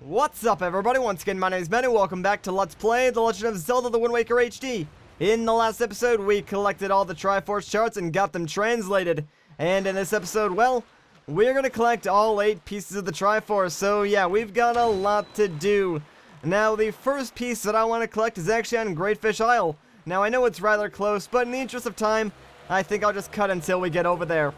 What's up, everybody? Once again, my name is Ben, and welcome back to Let's Play The Legend of Zelda The Wind Waker HD. In the last episode, we collected all the Triforce charts and got them translated. And in this episode, well, we're going to collect all 8 pieces of the Triforce. So yeah, we've got a lot to do. Now, the first piece that I want to collect is actually on Great Fish Isle. Now, I know it's rather close, but in the interest of time, I think I'll just cut until we get over there.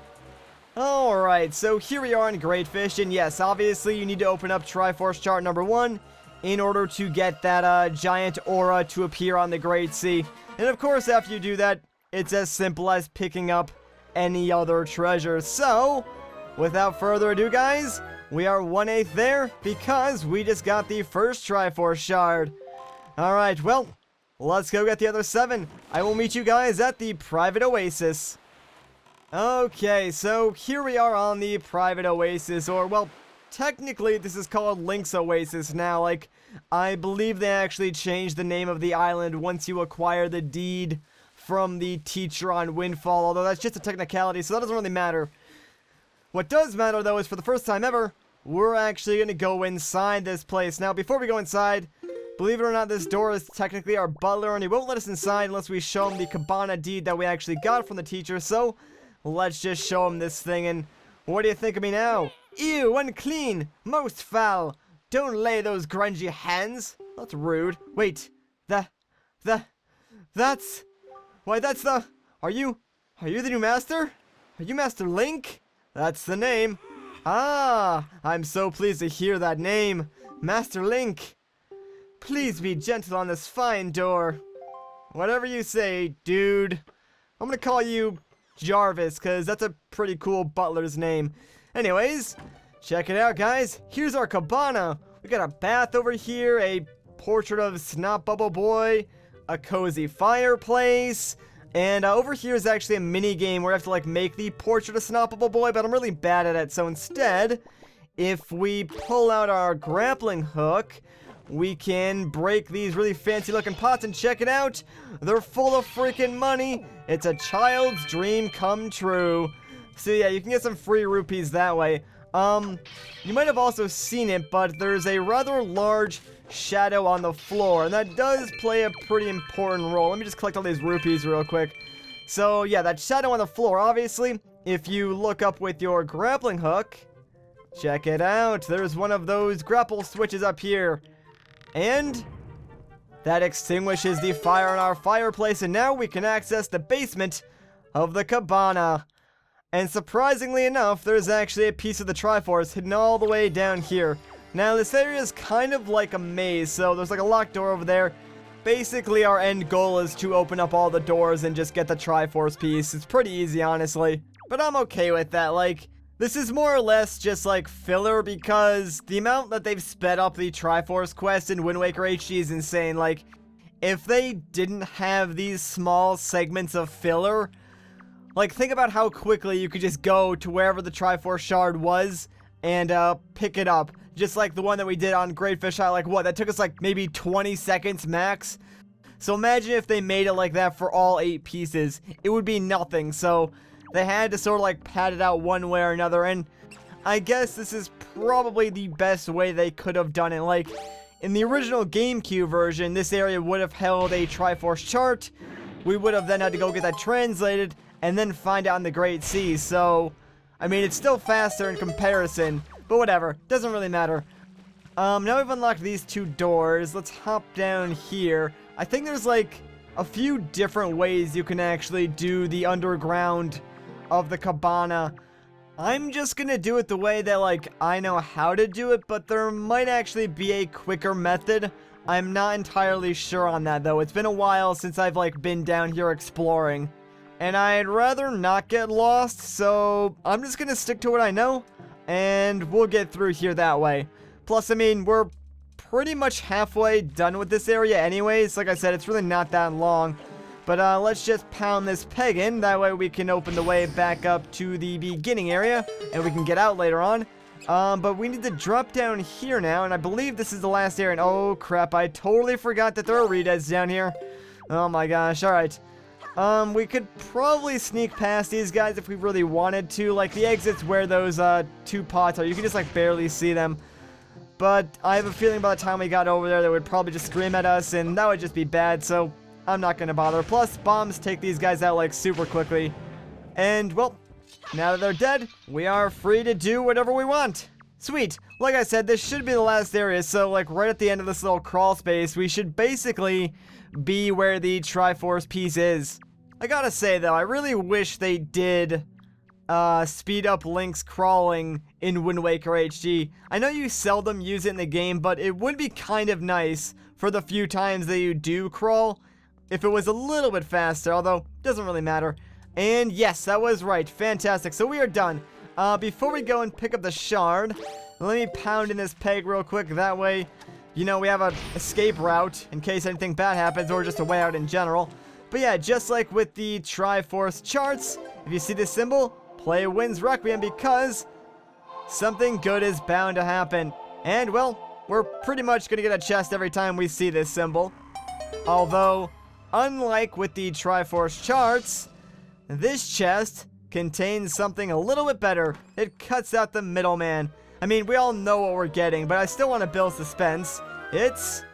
Alright, so here we are in Great Fish, and yes, obviously you need to open up Triforce chart number 1 in order to get that giant aura to appear on the Great Sea. And of course, after you do that, it's as simple as picking up any other treasure. So, without further ado, guys, we are 1/8 there because we just got the first Triforce shard. Alright, well, let's go get the other 7. I will meet you guys at the private oasis. Okay, so here we are on the private oasis, or, well, technically this is called Link's Oasis now. Like, I believe they actually changed the name of the island once you acquire the deed from the teacher on Windfall, although that's just a technicality, so that doesn't really matter. What does matter, though, is for the first time ever, we're actually going to go inside this place. Now, before we go inside, believe it or not, this door is technically our butler, and he won't let us inside unless we show him the Cabana deed that we actually got from the teacher, so let's just show him this thing. And what do you think of me now? Ew, unclean, most foul. Don't lay those grungy hands. That's rude. Wait, that's, why, that's the, are you the new master? Are you Master Link? That's the name. Ah, I'm so pleased to hear that name. Master Link. Please be gentle on this fine door. Whatever you say, dude. I'm gonna call you Jarvis, because that's a pretty cool butler's name. Anyways, check it out, guys. Here's our cabana. We got a bath over here, a portrait of Snot Bubble Boy, a cozy fireplace, and over here is actually a mini game where I have to, like, make the portrait of Snot Bubble Boy, but I'm really bad at it. So instead, if we pull out our grappling hook, we can break these really fancy looking pots, and check it out. They're full of freaking money. It's a child's dream come true. So yeah, you can get some free rupees that way. You might have also seen it, but there's a rather large shadow on the floor, and that does play a pretty important role. Let me just collect all these rupees real quick. So yeah, that shadow on the floor, obviously, if you look up with your grappling hook, check it out. There's one of those grapple switches up here. And that extinguishes the fire in our fireplace, and now we can access the basement of the cabana. And surprisingly enough, there's actually a piece of the Triforce hidden all the way down here. Now, this area is kind of like a maze, so there's like a locked door over there. Basically, our end goal is to open up all the doors and just get the Triforce piece. It's pretty easy, honestly. But I'm okay with that. Like, this is more or less just like filler, because the amount that they've sped up the Triforce quest in Wind Waker HD is insane. Like, if they didn't have these small segments of filler, like, think about how quickly you could just go to wherever the Triforce shard was and pick it up. Just like the one that we did on Great Fish Isle. Like, what? That took us like maybe 20 seconds max. So imagine if they made it like that for all 8 pieces. It would be nothing. So they had to sort of like pad it out one way or another, and I guess this is probably the best way they could have done it. Like, in the original GameCube version, this area would have held a Triforce chart. We would have then had to go get that translated, and then find out in the Great Sea. So, I mean, it's still faster in comparison, but whatever, doesn't really matter. Now we've unlocked these 2 doors. Let's hop down here. I think there's like a few different ways you can actually do the underground of the cabana. I'm just gonna do it the way that, like, I know how to do it, but there might actually be a quicker method. I'm not entirely sure on that, though. It's been a while since I've, like, been down here exploring, and I'd rather not get lost, so I'm just gonna stick to what I know, and we'll get through here that way. Plus, I mean, we're pretty much halfway done with this area anyways. Like I said, it's really not that long. But let's just pound this peg in. That way we can open the way back up to the beginning area, and we can get out later on. But we need to drop down here now, and I believe this is the last area. And oh crap, I totally forgot that there are Redeads down here. Oh my gosh, alright. We could probably sneak past these guys if we really wanted to. Like, the exits where those 2 pots are, you can just like barely see them. but I have a feeling by the time we got over there, they would probably just scream at us, and that would just be bad, so I'm not gonna bother. Plus, bombs take these guys out, like, super quickly. And, well, now that they're dead, we are free to do whatever we want. Sweet. Like I said, this should be the last area, so, like, right at the end of this little crawl space, we should basically be where the Triforce piece is. I gotta say, though, I really wish they did speed up Link's crawling in Wind Waker HD. I know you seldom use it in the game, but it would be kind of nice for the few times that you do crawl if it was a little bit faster, although it doesn't really matter. And yes, that was right. Fantastic. So we are done. Before we go and pick up the shard, let me pound in this peg real quick. That way, you know, we have an escape route in case anything bad happens or just a way out in general. But yeah, just like with the Triforce charts, if you see this symbol, play wins Requiem, because something good is bound to happen. And, well, we're pretty much going to get a chest every time we see this symbol. Although, unlike with the Triforce charts, this chest contains something a little bit better. It cuts out the middleman. I mean, we all know what we're getting, but I still want to build suspense. It's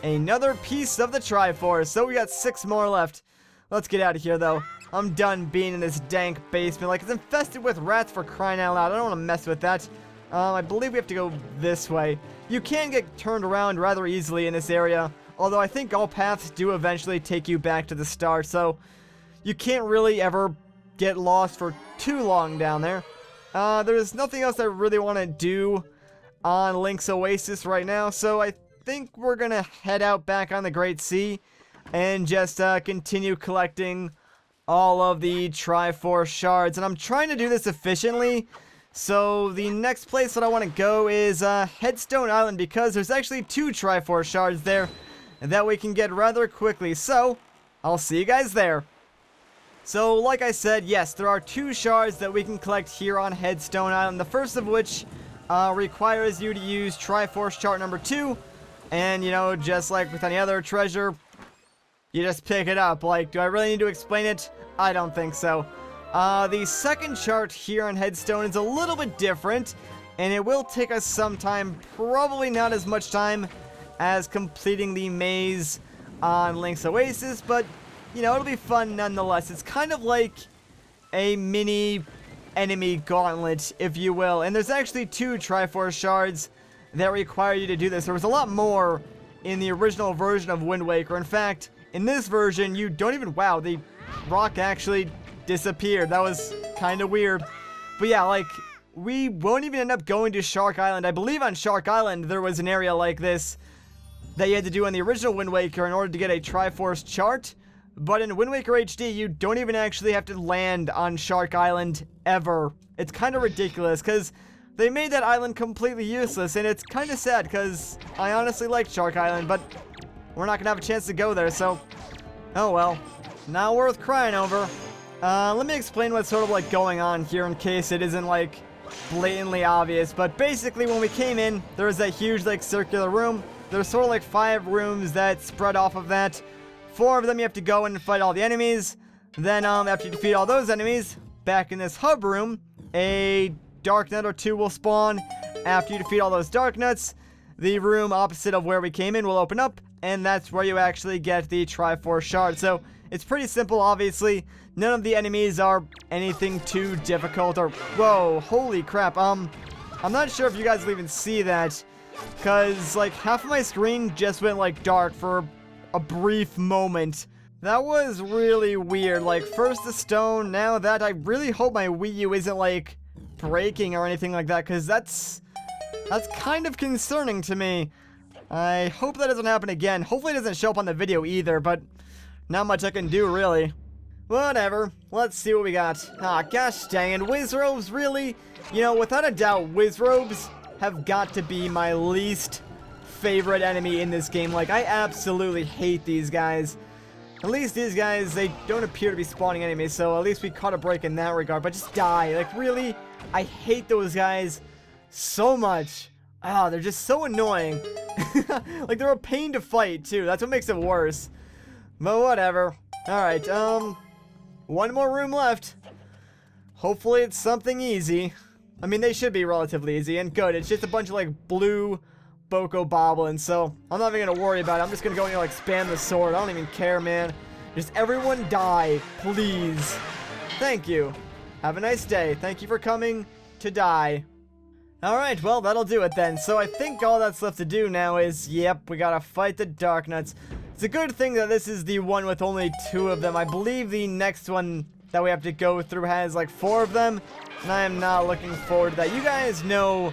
another piece of the Triforce. So we got 6 more left. Let's get out of here, though. I'm done being in this dank basement. Like, it's infested with rats, for crying out loud. I don't want to mess with that. I believe we have to go this way. You can get turned around rather easily in this area, although I think all paths do eventually take you back to the start, so you can't really ever get lost for too long down there. There's nothing else I really want to do on Link's Oasis right now, so I think we're going to head out back on the Great Sea and just continue collecting all of the Triforce shards. And I'm trying to do this efficiently, so the next place that I want to go is Headstone Island, because there's actually 2 Triforce shards there that we can get rather quickly. So I'll see you guys there. So like I said, yes, there are 2 shards that we can collect here on Headstone Island, the first of which requires you to use Triforce chart number 2, and, you know, just like with any other treasure, you just pick it up. Like, do I really need to explain it? I don't think so. The second chart here on Headstone is a little bit different, and it will take us some time, probably not as much time as completing the maze on Link's Oasis, but, you know, it'll be fun nonetheless. It's kind of like a mini enemy gauntlet, if you will, and there's actually 2 Triforce shards that require you to do this. There was a lot more in the original version of Wind Waker. In fact, in this version, you don't even... Wow, the rock actually disappeared. That was kind of weird. But yeah, like, we won't even end up going to Shark Island. I believe on Shark Island, there was an area like this that you had to do in the original Wind Waker in order to get a Triforce chart. But in Wind Waker HD, you don't even actually have to land on Shark Island ever. It's kind of ridiculous, because they made that island completely useless, and it's kind of sad, because I honestly like Shark Island, but we're not going to have a chance to go there, so oh well. Not worth crying over. Let me explain what's sort of like going on here in case it isn't like blatantly obvious. But basically, when we came in, there was that huge like circular room. There's sort of like 5 rooms that spread off of that. 4 of them you have to go in and fight all the enemies. Then after you defeat all those enemies, back in this hub room, a Dark Nut or 2 will spawn. After you defeat all those Dark Nuts, the room opposite of where we came in will open up, and that's where you actually get the Triforce shard. So it's pretty simple, obviously. None of the enemies are anything too difficult or... Whoa, holy crap. I'm not sure if you guys will even see that, because like half of my screen just went like dark for a brief moment. That was really weird. Like, first the stone, now that. I really hope my Wii U isn't like breaking or anything like that, because that's kind of concerning to me. I hope that doesn't happen again. Hopefully it doesn't show up on the video either, but not much I can do, really. Whatever. Let's see what we got. Ah, gosh dang it. Wizrobes, really? You know, without a doubt, Wizrobes have got to be my least favorite enemy in this game. Like, I absolutely hate these guys. At least these guys, they don't appear to be spawning enemies, so at least we caught a break in that regard. But just die. Like, really? I hate those guys so much. Ah, they're just so annoying. Like, they're a pain to fight, too. That's what makes it worse. But whatever. Alright, 1 more room left. Hopefully it's something easy. I mean, they should be relatively easy and good. It's just a bunch of, like, blue Boko Boblins, so I'm not even gonna worry about it. I'm just gonna go in here, like, spam the sword. I don't even care, man. Just everyone die, please. Thank you. Have a nice day. Thank you for coming to die. Alright, well, that'll do it then. So I think all that's left to do now is, yep, we gotta fight the Darknuts. It's a good thing that this is the one with only 2 of them. I believe the next one that we have to go through has like 4 of them, and I am not looking forward to that. You guys know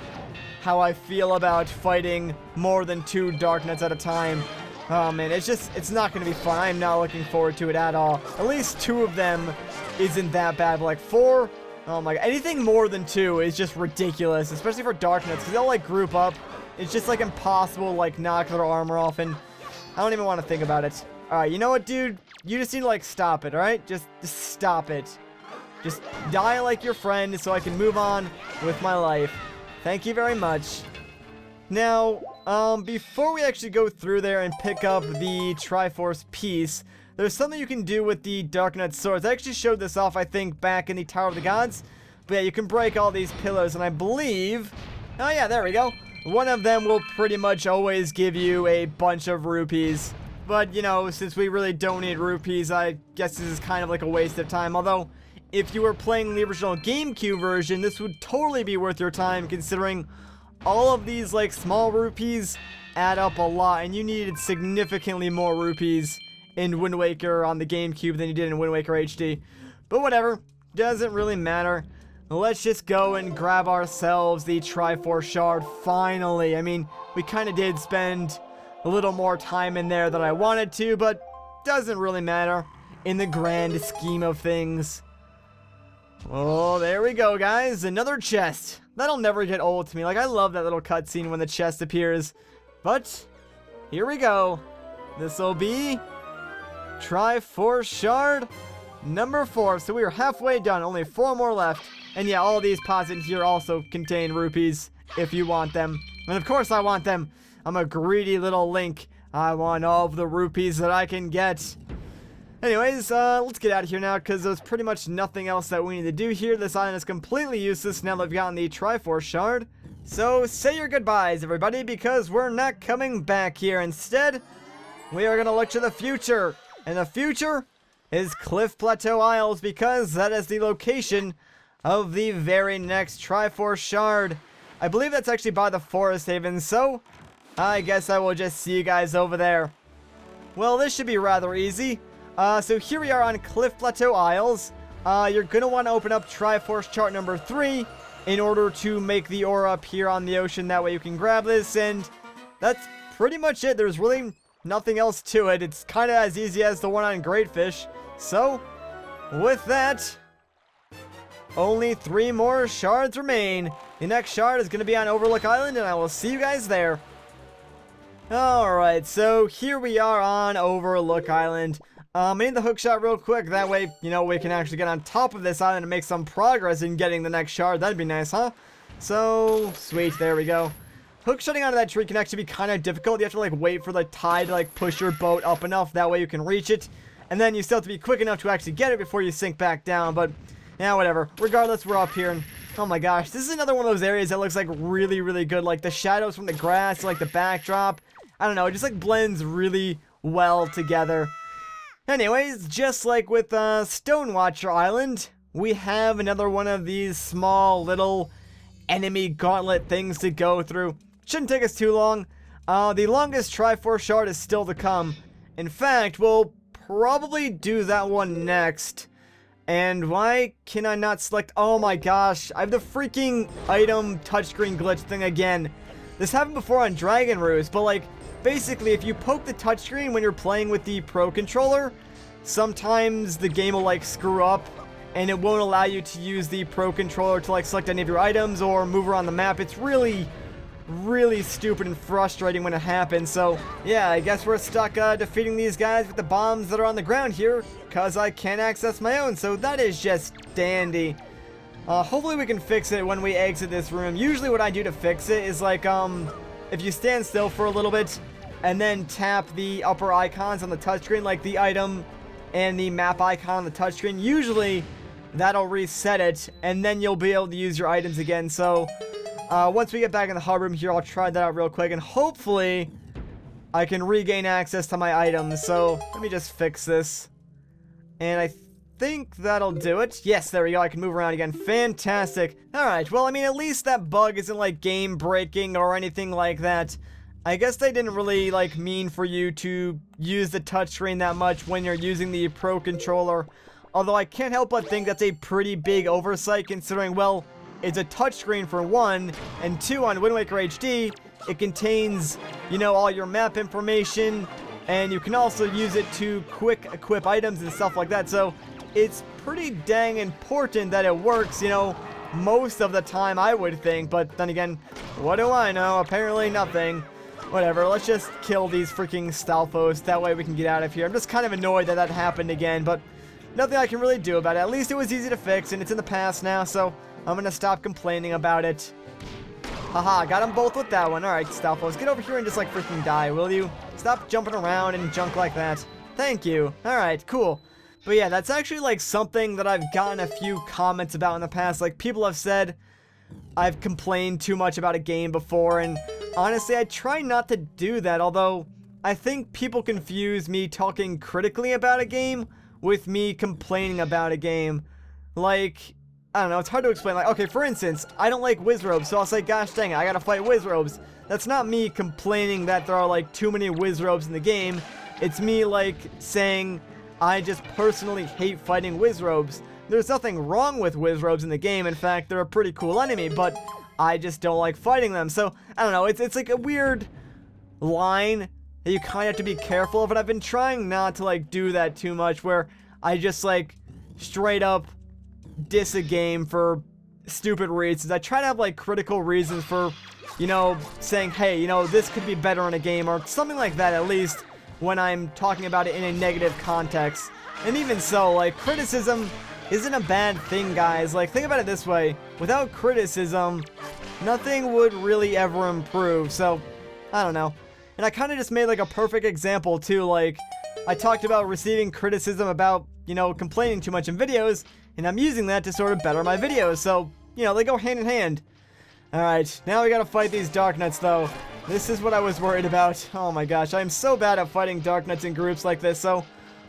how I feel about fighting more than 2 Darknuts at a time. Oh man, it's not gonna be fun. I am not looking forward to it at all. At least 2 of them isn't that bad, but like 4, oh my god, anything more than 2 is just ridiculous, especially for Darknuts, because they'll like group up. It's just like impossible to like knock their armor off, and I don't even want to think about it. Alright, you know what, dude? You just need to like stop it, alright? Just stop it. Just die like your friend so I can move on with my life. Thank you very much. Now, before we actually go through there and pick up the Triforce piece, there's something you can do with the Darknut swords. I actually showed this off, I think, back in the Tower of the Gods. But yeah, you can break all these pillars, and I believe... Oh yeah, there we go. One of them will pretty much always give you a bunch of rupees. But, you know, since we really don't need rupees, I guess this is kind of like a waste of time. Although, if you were playing the original GameCube version, this would totally be worth your time, considering all of these, like, small rupees add up a lot, and you needed significantly more rupees in Wind Waker on the GameCube than you did in Wind Waker HD. But whatever, doesn't really matter. Let's just go and grab ourselves the Triforce Shard, finally. I mean, we kind of did spend a little more time in there than I wanted to, but doesn't really matter in the grand scheme of things. Oh, there we go, guys. Another chest. That'll never get old to me. Like, I love that little cutscene when the chest appears. But, here we go. This'll be Triforce Shard number 4. So we are halfway done. Only 4 more left. And yeah, all these pots in here also contain rupees if you want them. And of course I want them. I'm a greedy little Link. I want all of the rupees that I can get. Anyways, let's get out of here now, because there's pretty much nothing else that we need to do here. This island is completely useless now that we've gotten the Triforce Shard. So, say your goodbyes, everybody, because we're not coming back here. Instead, we are going to look to the future. And the future is Cliff Plateau Isles, because that is the location of the very next Triforce Shard. I believe that's actually by the Forest Haven, so I guess I will just see you guys over there. Well, this should be rather easy. So here we are on Cliff Plateau Isles. You're going to want to open up Triforce chart number 3 in order to make the ore up here on the ocean. That way you can grab this, and that's pretty much it. There's really nothing else to it. It's kind of as easy as the one on Greatfish. So, with that, only 3 more shards remain. The next shard is going to be on Overlook Island, and I will see you guys there. Alright, so here we are on Overlook Island. I need the hook shot real quick, that way, you know, we can actually get on top of this island and make some progress in getting the next shard. That'd be nice, huh? So, sweet, there we go. Hook shotting onto that tree can actually be kind of difficult. You have to, like, wait for the tide to, like, push your boat up enough, that way you can reach it. And then you still have to be quick enough to actually get it before you sink back down, but, yeah, whatever. Regardless, we're up here, and, oh my gosh, this is another one of those areas that looks, like, really, really good. Like, the shadows from the grass, like, the backdrop. I don't know, it just, like, blends really well together. Anyways, just like with Stonewatcher Island, we have another one of these small little enemy gauntlet things to go through. Shouldn't take us too long. The longest Triforce Shard is still to come. In fact, we'll probably do that one next. And why can I not select... Oh my gosh, I have the freaking item touchscreen glitch thing again. This happened before on Dragon Roost, but like... Basically, if you poke the touchscreen when you're playing with the Pro Controller, sometimes the game will, like, screw up, and it won't allow you to use the Pro Controller to, like, select any of your items or move around the map. It's really, really stupid and frustrating when it happens. So, yeah, I guess we're stuck defeating these guys with the bombs that are on the ground here, because I can't access my own, so that is just dandy. Hopefully we can fix it when we exit this room. Usually what I do to fix it is, like, if you stand still for a little bit and then tap the upper icons on the touchscreen, like the item and the map icon on the touchscreen, usually that'll reset it, and then you'll be able to use your items again. So, once we get back in the hub room here, I'll try that out real quick, and hopefully I can regain access to my items. So, let me just fix this. And I think that'll do it. Yes, there we go. I can move around again. Fantastic. Alright, well, I mean, at least that bug isn't, like, game-breaking or anything like that. I guess they didn't really, like, mean for you to use the touchscreen that much when you're using the Pro Controller. Although I can't help but think that's a pretty big oversight considering, well, it's a touchscreen for one, and two, on Wind Waker HD, it contains, you know, all your map information, and you can also use it to quick equip items and stuff like that. So it's pretty dang important that it works, you know, most of the time, I would think. But then again, what do I know? Apparently nothing. Whatever, let's just kill these freaking Stalfos. That way we can get out of here. I'm just kind of annoyed that that happened again, but nothing I can really do about it. At least it was easy to fix, and it's in the past now, so I'm gonna stop complaining about it. Haha, got them both with that one. Alright, Stalfos, get over here and just, like, freaking die, will you? Stop jumping around and junk like that. Thank you. Alright, cool. But yeah, that's actually, like, something that I've gotten a few comments about in the past. Like, people have said I've complained too much about a game before, and honestly, I try not to do that, although I think people confuse me talking critically about a game with me complaining about a game. Like, I don't know, it's hard to explain. Like, okay, for instance, I don't like Wizzrobes, so I'll say, gosh dang it, I gotta fight Wizzrobes. That's not me complaining that there are, like, too many Wizzrobes in the game. It's me, like, saying I just personally hate fighting Wizzrobes. There's nothing wrong with Wizzrobes in the game. In fact, they're a pretty cool enemy, but I just don't like fighting them. So, I don't know, it's like a weird line that you kind of have to be careful of, but I've been trying not to, like, do that too much, where I just, like, straight up diss a game for stupid reasons. I try to have, like, critical reasons for, you know, saying, hey, you know, this could be better in a game, or something like that, at least, when I'm talking about it in a negative context. And even so, like, criticism isn't a bad thing, guys. Like, think about it this way. Without criticism, nothing would really ever improve. So, I don't know. And I kind of just made, like, a perfect example, too. Like, I talked about receiving criticism about, you know, complaining too much in videos, and I'm using that to sort of better my videos. So, you know, they go hand in hand. Alright, now we gotta fight these Darknuts, though. This is what I was worried about. Oh my gosh, I'm so bad at fighting Darknuts in groups like this, so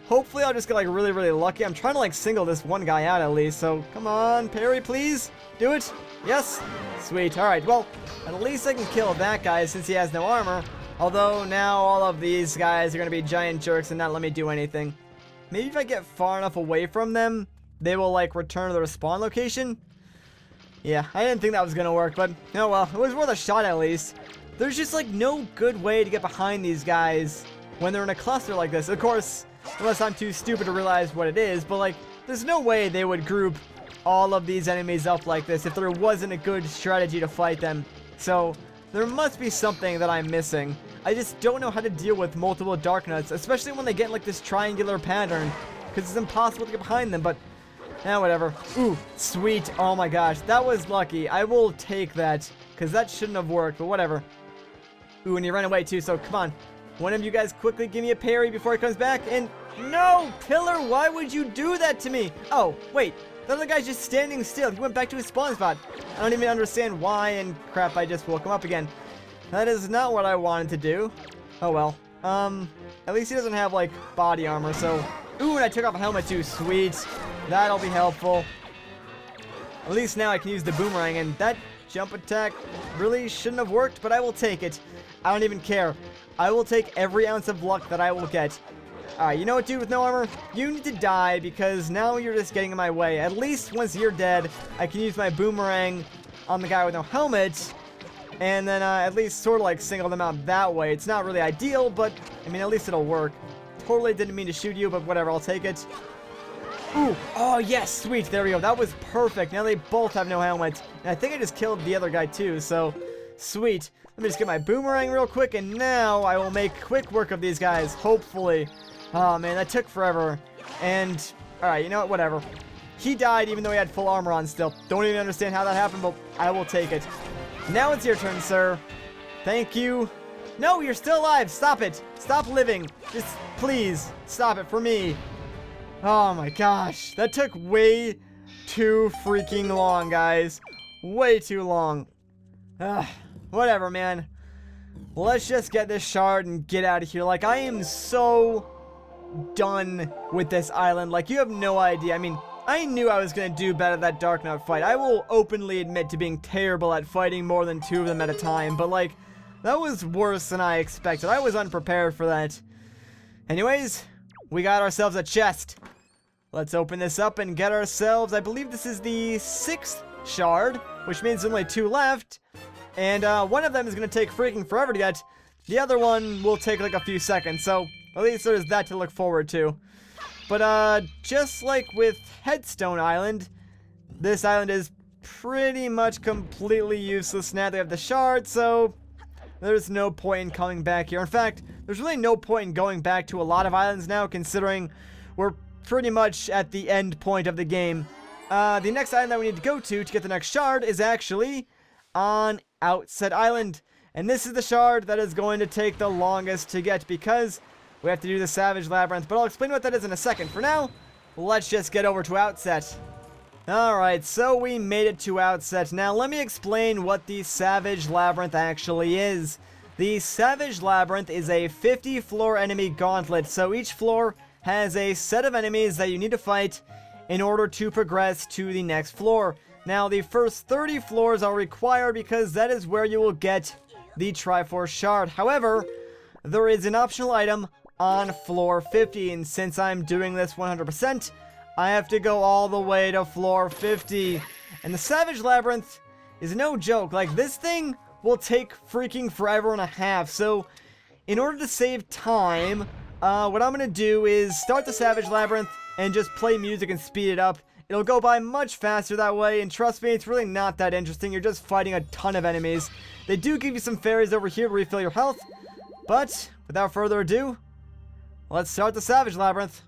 hopefully I'll just get, like, really, really lucky. I'm trying to, like, single this one guy out at least, so come on, parry, please. Do it. Yes. Sweet. Alright, well, at least I can kill that guy since he has no armor. Although, now all of these guys are gonna be giant jerks and not let me do anything. Maybe if I get far enough away from them, they will, like, return to the respawn location? Yeah, I didn't think that was gonna work, but oh well, it was worth a shot at least. There's just, like, no good way to get behind these guys when they're in a cluster like this. Of course, unless I'm too stupid to realize what it is, but, like, there's no way they would group all of these enemies up like this if there wasn't a good strategy to fight them. So, there must be something that I'm missing. I just don't know how to deal with multiple Darknuts, especially when they get, like, this triangular pattern, because it's impossible to get behind them, but whatever. Ooh, sweet. Oh my gosh, that was lucky. I will take that, because that shouldn't have worked, but whatever. Ooh, and he ran away too, so come on. One of you guys quickly give me a parry before he comes back, and no! Pillar, why would you do that to me? Oh, wait. The other guy's just standing still. He went back to his spawn spot. I don't even understand why, and crap, I just woke him up again. That is not what I wanted to do. Oh well. At least he doesn't have, like, body armor, so... Ooh, and I took off a helmet too. Sweet. That'll be helpful. At least now I can use the boomerang, and that jump attack really shouldn't have worked, but I will take it. I don't even care. I will take every ounce of luck that I will get. Alright, you know what, dude with no armor? You need to die, because now you're just getting in my way. At least once you're dead, I can use my boomerang on the guy with no helmet, and then at least sort of, like, single them out that way. It's not really ideal, but, I mean, at least it'll work. Totally didn't mean to shoot you, but whatever, I'll take it. Ooh, oh yes, sweet, there we go. That was perfect. Now they both have no helmets. And I think I just killed the other guy too, so sweet. Let me just get my boomerang real quick, and now I will make quick work of these guys, hopefully. Oh man, that took forever. And, alright, you know what, whatever. He died even though he had full armor on still. Don't even understand how that happened, but I will take it. Now it's your turn, sir. Thank you. No, you're still alive. Stop it. Stop living. Just, please, stop it for me. Oh my gosh. That took way too freaking long, guys. Way too long. Ugh, whatever, man. Let's just get this shard and get out of here. Like, I am so done with this island. Like, you have no idea. I mean, I knew I was going to do better at that Darknout fight. I will openly admit to being terrible at fighting more than 2 of them at a time. But, like, that was worse than I expected. I was unprepared for that. Anyways, we got ourselves a chest. Let's open this up and get ourselves, I believe this is the 6th shard, which means there's only 2 left. And one of them is going to take freaking forever to get. The other one will take like a few seconds, so at least there's that to look forward to. But just like with Headstone Island, this island is pretty much completely useless now they have the shard, so there's no point in coming back here. In fact, there's really no point in going back to a lot of islands now, considering we're pretty much at the end point of the game. The next island that we need to go to get the next shard is actually on Outset Island. And this is the shard that is going to take the longest to get because we have to do the Savage Labyrinth. But I'll explain what that is in a second. For now, let's just get over to Outset. Alright, so we made it to Outset. Now let me explain what the Savage Labyrinth actually is. The Savage Labyrinth is a 50-floor enemy gauntlet. So each floor has a set of enemies that you need to fight in order to progress to the next floor. Now, the first 30 floors are required because that is where you will get the Triforce Shard. However, there is an optional item on floor 50, and since I'm doing this 100%, I have to go all the way to floor 50. And the Savage Labyrinth is no joke. Like, this thing will take freaking forever and a half. So, in order to save time, what I'm going to do is start the Savage Labyrinth and just play music and speed it up. It'll go by much faster that way, and trust me, it's really not that interesting. You're just fighting a ton of enemies. They do give you some fairies over here to refill your health, but without further ado, let's start the Savage Labyrinth.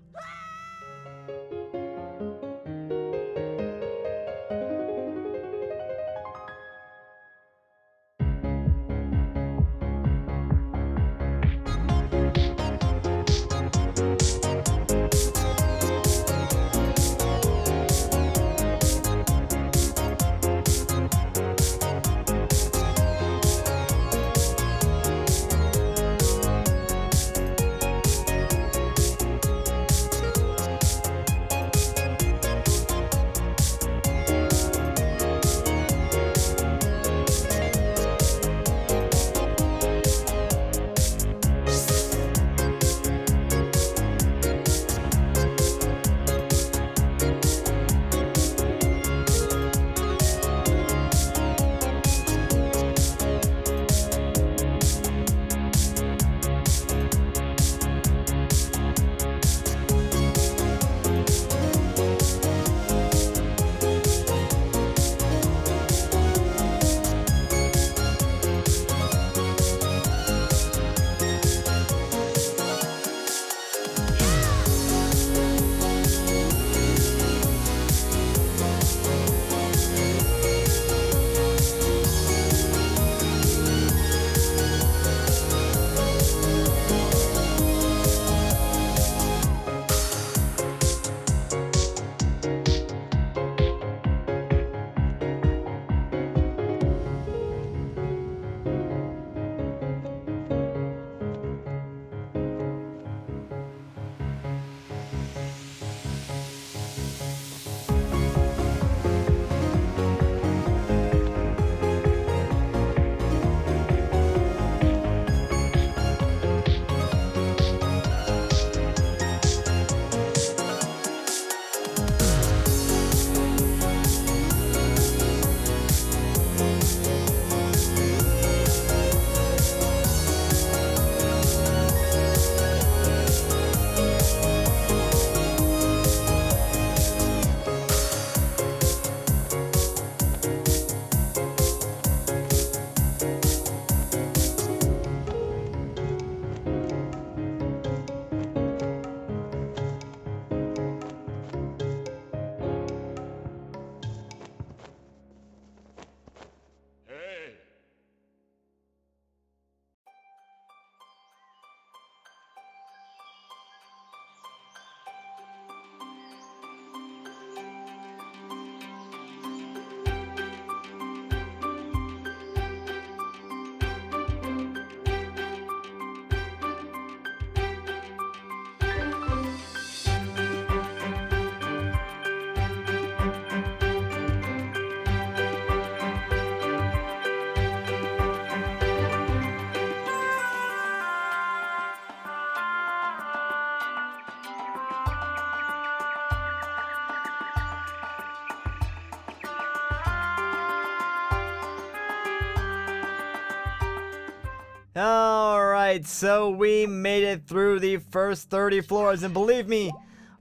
Alright, so we made it through the first 30 floors, and believe me,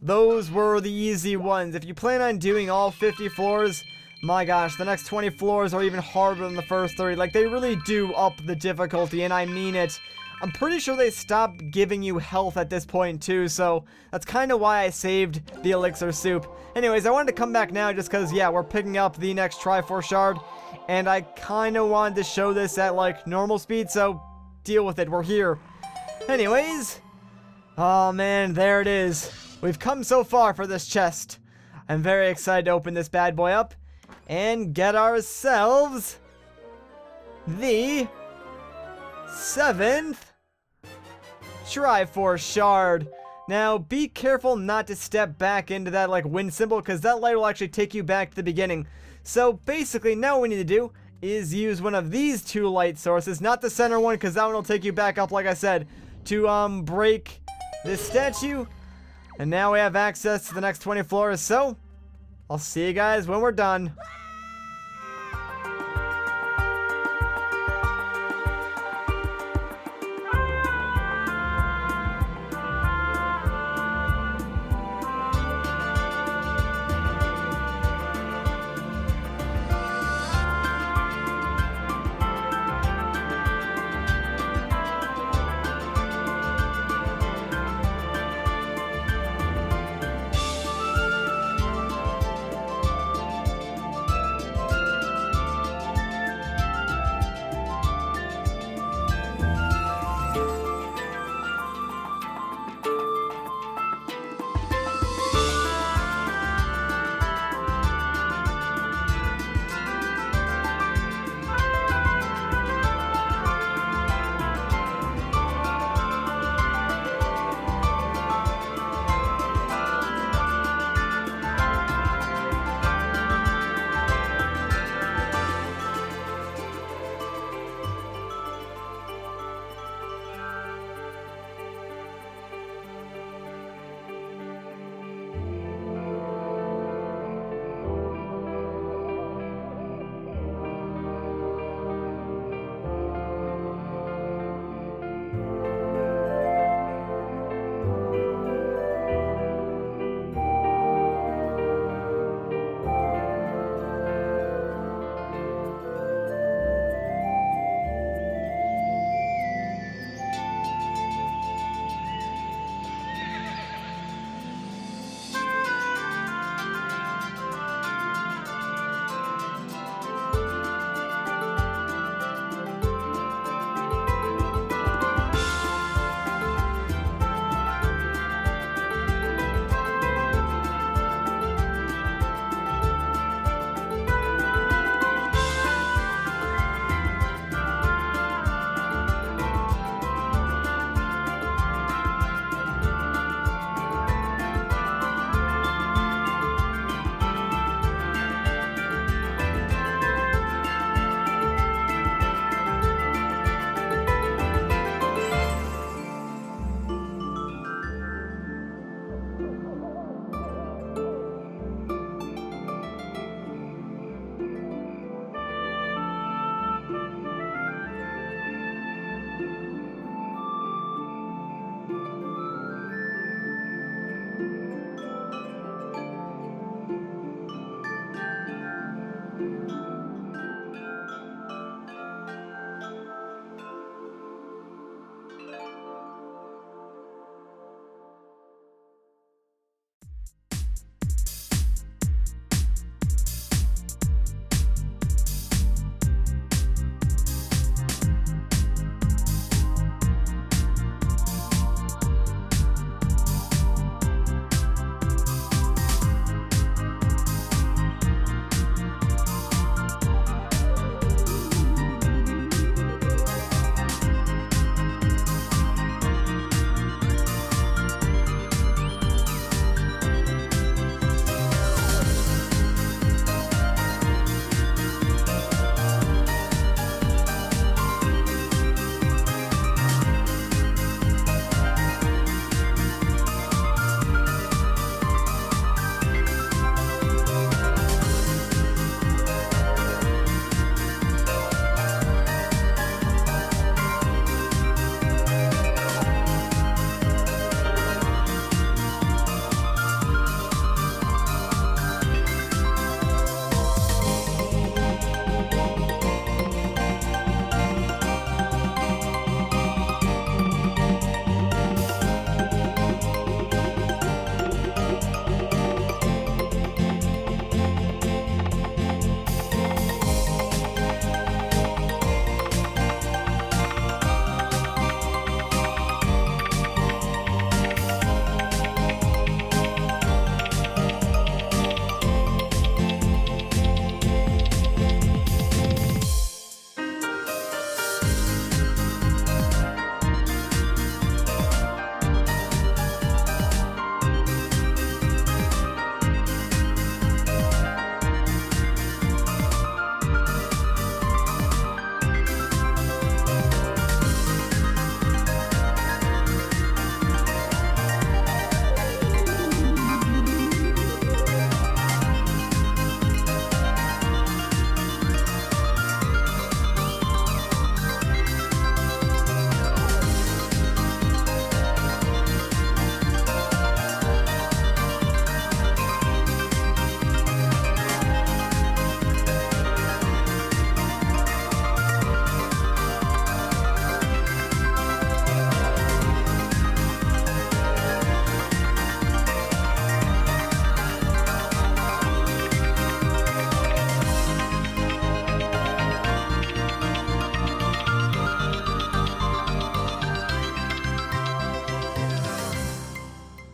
those were the easy ones. If you plan on doing all 50 floors, my gosh, the next 20 floors are even harder than the first 30. Like, they really do up the difficulty, and I mean it. I'm pretty sure they stopped giving you health at this point, too, so that's kind of why I saved the elixir soup. Anyways, I wanted to come back now just because, yeah, we're picking up the next Triforce shard, and I kind of wanted to show this at, like, normal speed, so deal with it, we're here. Anyways, oh man, there it is. We've come so far for this chest. I'm very excited to open this bad boy up and get ourselves the 7th Triforce shard. Now, be careful not to step back into that, like, wind symbol, because that light will actually take you back to the beginning. So, basically, now what we need to do is use one of these 2 light sources, not the center one, because that one will take you back up, like I said, to, break this statue. And now we have access to the next 20 floors, so I'll see you guys when we're done.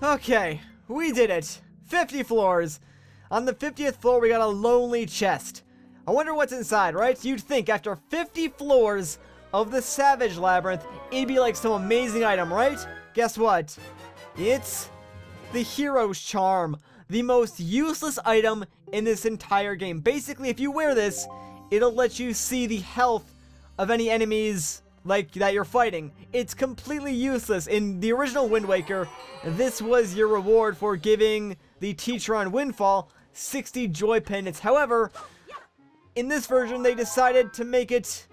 Okay, we did it. 50 floors. On the 50th floor, we got a lonely chest. I wonder what's inside, right? You'd think after 50 floors of the Savage Labyrinth, it'd be like some amazing item, right? Guess what? It's the Hero's Charm, the most useless item in this entire game. Basically, if you wear this, it'll let you see the health of any enemies like that you're fighting. It's completely useless. In the original Wind Waker, this was your reward for giving the teacher on Windfall 60 joy pendants. However, in this version, they decided to make it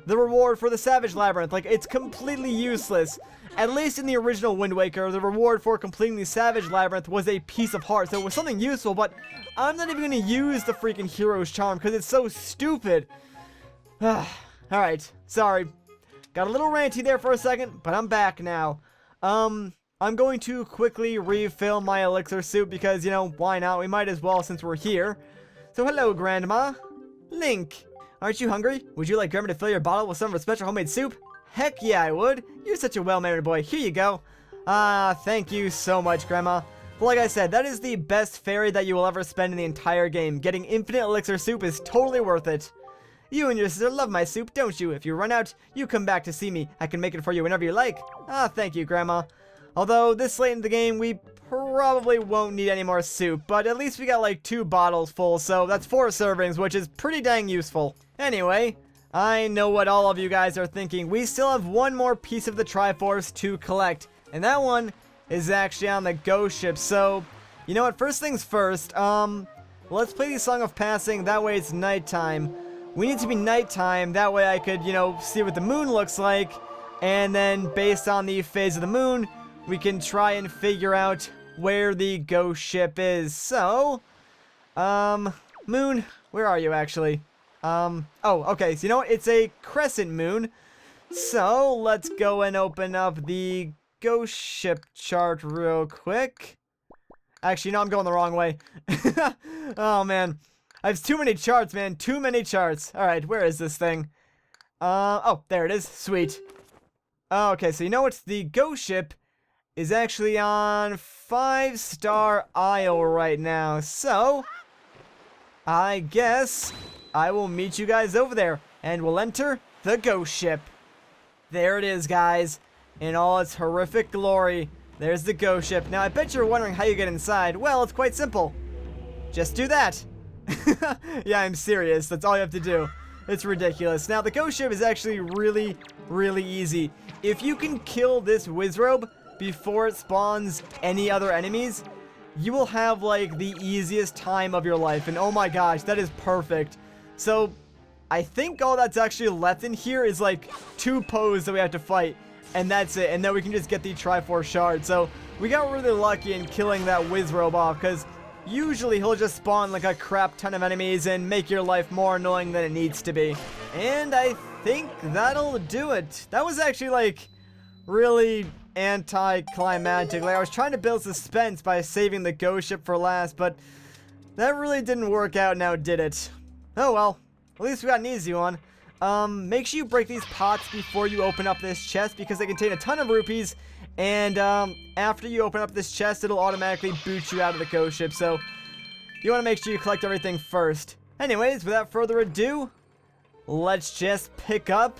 the reward for the Savage Labyrinth. Like, it's completely useless. At least in the original Wind Waker, the reward for completing the Savage Labyrinth was a piece of heart. So it was something useful, but I'm not even going to use the freaking Hero's Charm because it's so stupid. Alright, sorry. Got a little ranty there for a second, but I'm back now. I'm going to quickly refill my elixir soup because, you know, why not? We might as well since we're here. So hello, Grandma. Link, aren't you hungry? Would you like Grandma to fill your bottle with some of her special homemade soup? Heck yeah, I would. You're such a well-mannered boy. Here you go. Thank you so much, Grandma. But like I said, that is the best fairy that you will ever spend in the entire game. Getting infinite elixir soup is totally worth it. You and your sister love my soup, don't you? If you run out, you come back to see me. I can make it for you whenever you like. Thank you, Grandma. Although, this late in the game, we probably won't need any more soup, but at least we got like 2 bottles full, so that's 4 servings, which is pretty dang useful. Anyway, I know what all of you guys are thinking. We still have one more piece of the Triforce to collect, and that one is actually on the ghost ship, so, you know what, first things first, let's play the Song of Passing, that way it's nighttime. We need to be nighttime, that way I could, you know, see what the moon looks like, and then based on the phase of the moon, we can try and figure out where the ghost ship is. So, moon, where are you actually? Oh, okay, so you know what? It's a crescent moon. So, let's go and open up the ghost ship chart real quick. Actually, no, I'm going the wrong way. Oh, man. I have too many charts, man. Too many charts. Alright, where is this thing? Oh, there it is. Sweet. Okay, so you know what? The ghost ship is actually on 5-Star Isle right now. So, I guess I will meet you guys over there, and we'll enter the ghost ship. There it is, guys, in all its horrific glory. There's the ghost ship. Now, I bet you're wondering how you get inside. Well, it's quite simple. Just do that. Yeah, I'm serious. That's all you have to do. It's ridiculous. Now, the ghost ship is actually really, really easy. If you can kill this Wizrobe before it spawns any other enemies, you will have like the easiest time of your life, and oh my gosh, that is perfect. So I think all that's actually left in here is like 2 Poes that we have to fight, and that's it, and then we can just get the Triforce shard. So we got really lucky in killing that Wizrobe off, because usually he'll just spawn like a crap ton of enemies and make your life more annoying than it needs to be. And I think that'll do it. That was actually like really anticlimactic. Like, I was trying to build suspense by saving the ghost ship for last, but that really didn't work out now, did it? Oh well, at least we got an easy one. Make sure you break these pots before you open up this chest because they contain a ton of rupees, and after you open up this chest, it'll automatically boot you out of the ghost ship, so you want to make sure you collect everything first. Anyways, without further ado, let's just pick up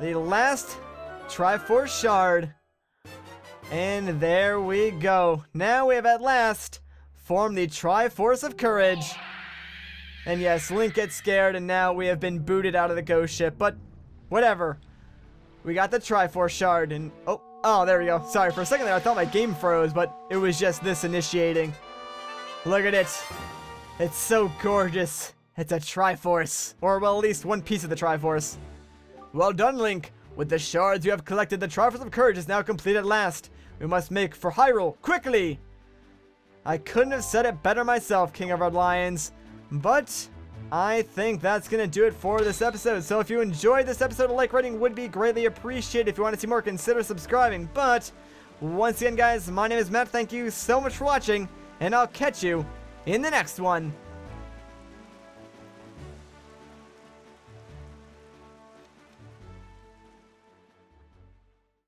the last Triforce shard. And there we go. Now we have at last formed the Triforce of Courage. And yes, Link gets scared and now we have been booted out of the ghost ship. But whatever. We got the Triforce shard and oh, there we go. Sorry, for a second there I thought my game froze, but it was just this initiating. Look at it. It's so gorgeous. It's a Triforce. Or well, at least one piece of the Triforce. Well done, Link. With the shards you have collected, the Triforce of Courage is now complete at last. We must make for Hyrule, quickly! I couldn't have said it better myself, King of Red Lions. But I think that's going to do it for this episode. So if you enjoyed this episode, a like rating would be greatly appreciated. If you want to see more, consider subscribing. But once again, guys, my name is Matt. Thank you so much for watching, and I'll catch you in the next one.